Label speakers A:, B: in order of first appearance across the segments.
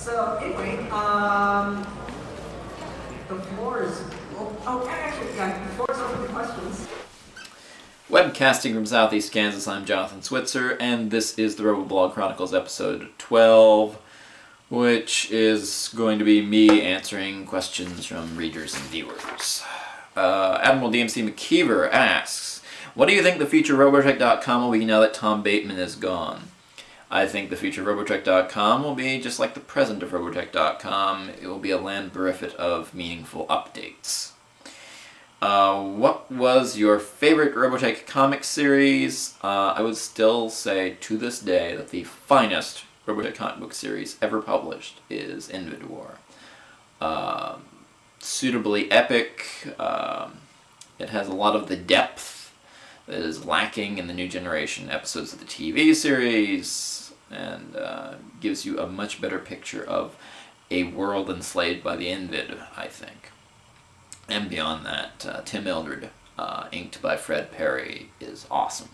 A: So anyway, the floor is, actually, yeah, the floor is open to questions.
B: Webcasting from Southeast Kansas, I'm Jonathan Switzer, and this is the Roboblog Chronicles episode 12, which is going to be me answering questions from readers and viewers. Admiral DMC McKeever asks, what do you think the future of Robotech.com will be now that Tom Bateman is gone? I think the future of Robotech.com will be just like the present of Robotech.com. It will be a land bereft of meaningful updates. What was your favorite Robotech comic series? I would still say to this day that the finest Robotech comic book series ever published is Invid War. Suitably epic. It has a lot of the depth that is lacking in the new generation episodes of the TV series, and gives you a much better picture of a world enslaved by the Invid, I think. And beyond that, Tim Mildred, inked by Fred Perry, is awesome.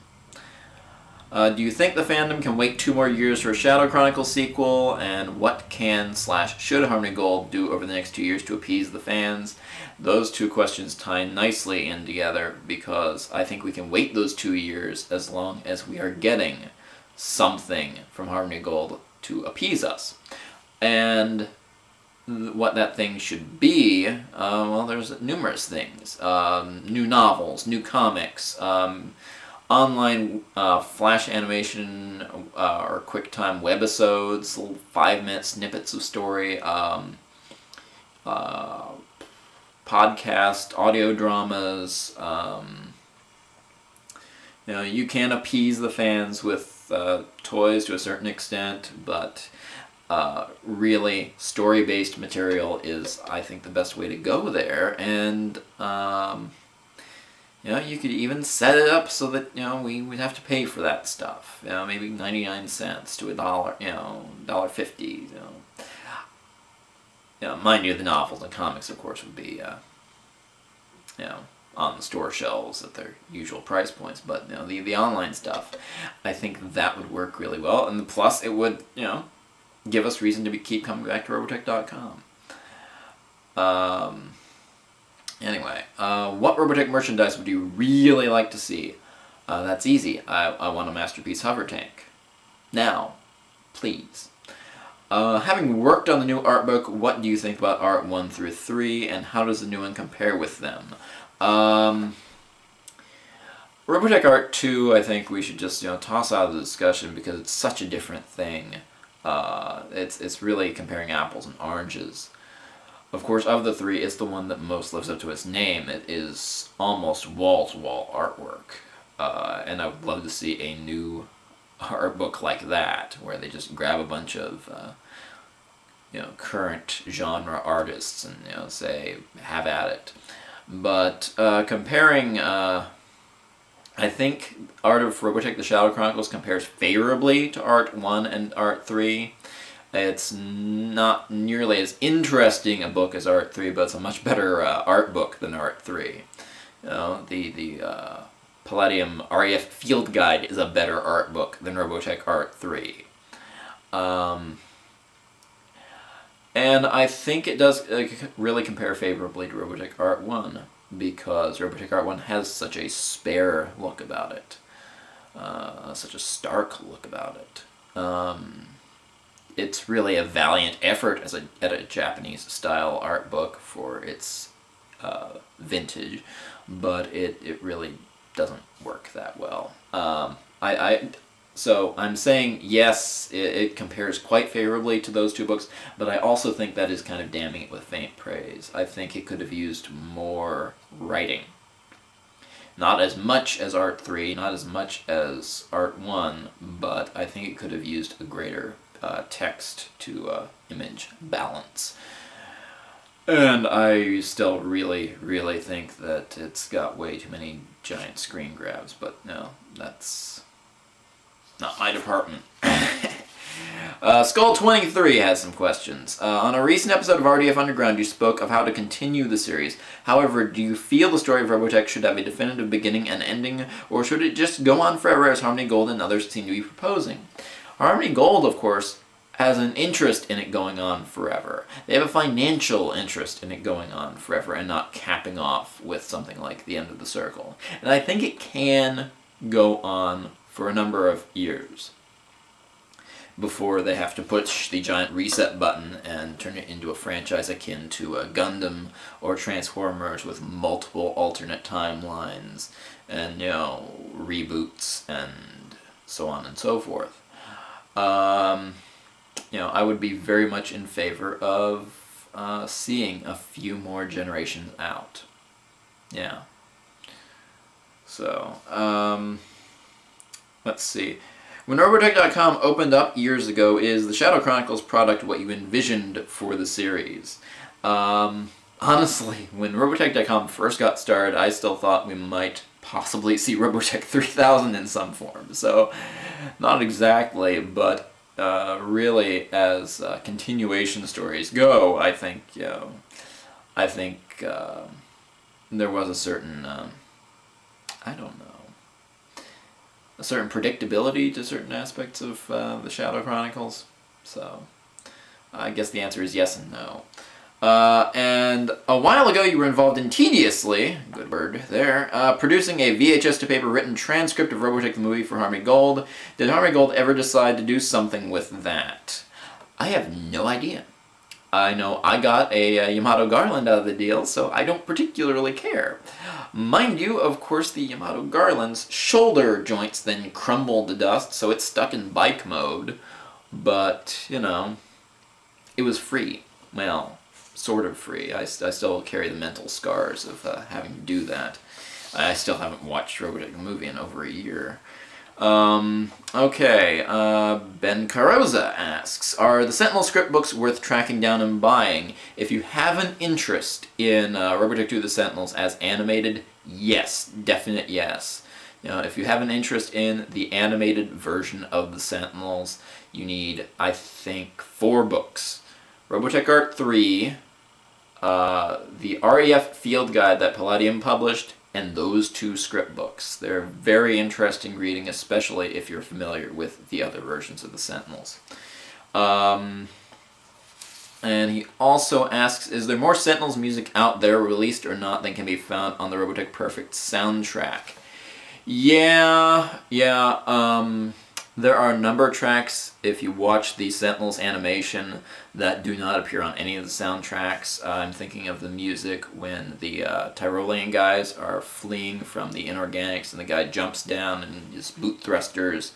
B: Do you think the fandom can wait 2 more years for a Shadow Chronicles sequel? And what can/should Harmony Gold do over the next 2 years to appease the fans? Those two questions tie nicely in together, because I think we can wait those 2 years as long as we are getting something from Harmony Gold to appease us. And what that thing should be, well, there's numerous things. New novels, new comics, online flash animation or QuickTime webisodes, little 5-minute snippets of story, podcast, audio dramas. You can appease the fans with toys to a certain extent, but really story-based material is, I think, the best way to go there. And you could even set it up so that we would have to pay for that stuff. Maybe 99 cents to $1, $1.50. Mind you, the novels and comics, of course, would be on the store shelves at their usual price points. But the online stuff, I think that would work really well. And plus, it would give us reason to keep coming back to Robotech.com. Anyway, what Robotech merchandise would you really like to see? That's easy. I want a Masterpiece hover tank. Now, please. Having worked on the new art book, what do you think about art 1 through 3, and how does the new one compare with them? Robotech art 2, I think we should just toss out of the discussion, because it's such a different thing. It's really comparing apples and oranges. Of course, of the 3, it's the one that most lives up to its name. It is almost wall-to-wall artwork. And I would love to see a new art book like that, where they just grab a bunch of current genre artists and say, have at it. But comparing, I think art of Robotech The Shadow Chronicles compares favorably to art 1 and art 3. It's not nearly as interesting a book as art 3, but it's a much better art book than art 3. The Palladium RAF Field Guide is a better art book than Robotech art 3. And I think it does really compare favorably to Robotech art 1, because Robotech art 1 has such a spare look about it. Such a stark look about it. It's really a valiant effort at a Japanese-style art book for its vintage, but it really doesn't work that well. So I'm saying, yes, it compares quite favorably to those two books, but I also think that is kind of damning it with faint praise. I think it could have used more writing. Not as much as art 3, not as much as art 1, but I think it could have used a greater text to image balance. And I still really, really think that it's got way too many giant screen grabs, but no, that's not my department. Skull23 has some questions. On a recent episode of RDF Underground, you spoke of how to continue the series. However, do you feel the story of Robotech should have a definitive beginning and ending, or should it just go on forever as Harmony Gold and others seem to be proposing? Harmony Gold, of course, has an interest in it going on forever. They have a financial interest in it going on forever and not capping off with something like The End of the Circle. And I think it can go on for a number of years before they have to push the giant reset button and turn it into a franchise akin to a Gundam or Transformers with multiple alternate timelines and, reboots and so on and so forth. I would be very much in favor of seeing a few more generations out. Yeah. So, let's see. When Robotech.com opened up years ago, is the Shadow Chronicles product what you envisioned for the series? Honestly, when Robotech.com first got started, I still thought we might possibly see Robotech 3000 in some form. So, not exactly, but really, as continuation stories go, I think there was a certain, a certain predictability to certain aspects of the Shadow Chronicles. So, I guess the answer is yes and no. And a while ago you were involved in tediously, good word there, producing a VHS to paper written transcript of Robotech the movie for Harmony Gold. Did Harmony Gold ever decide to do something with that? I have no idea. I know I got a Yamato Garland out of the deal, so I don't particularly care. Mind you, of course, the Yamato Garland's shoulder joints then crumbled to dust, so it's stuck in bike mode. But, it was free. Well, sort of free. I still carry the mental scars of having to do that. I still haven't watched Robotech the movie in over a year. Okay, Ben Carosa asks, are the Sentinel script books worth tracking down and buying? If you have an interest in Robotech 2 The Sentinels as animated, yes, definite yes. If you have an interest in the animated version of the Sentinels, you need, I think, 4 books. Robotech Art 3, the REF Field Guide that Palladium published, and those 2 script books. They're very interesting reading, especially if you're familiar with the other versions of the Sentinels. And he also asks, is there more Sentinels music out there released or not than can be found on the Robotech Perfect soundtrack? Yeah, there are a number of tracks, if you watch the Sentinels animation, that do not appear on any of the soundtracks. I'm thinking of the music when the Tyrolean guys are fleeing from the inorganics and the guy jumps down and his boot thrusters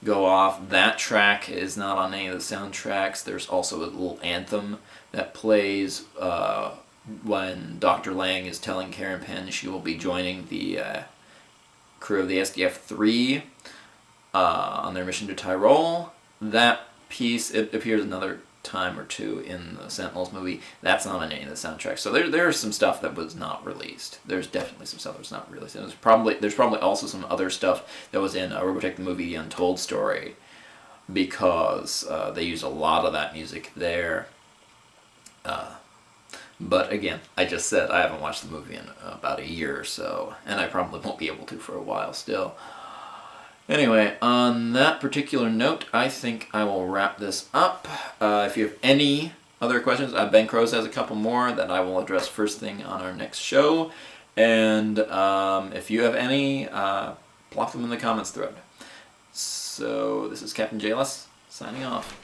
B: go off. That track is not on any of the soundtracks. There's also a little anthem that plays when Dr. Lang is telling Karen Penn she will be joining the crew of the SDF-3 on their mission to Tyrol. That piece, it appears another time or 2 in the Sentinels movie. That's not on any of the soundtracks. So there's some stuff that was not released. There's definitely some stuff that was not released. And there's probably also some other stuff that was in Robotech the movie, The Untold Story, because they used a lot of that music there. But again, I just said I haven't watched the movie in about a year or so, and I probably won't be able to for a while still. Anyway, on that particular note, I think I will wrap this up. If you have any other questions, Ben Crows has a couple more that I will address first thing on our next show. And if you have any, plop them in the comments thread. So this is Captain JLS, signing off.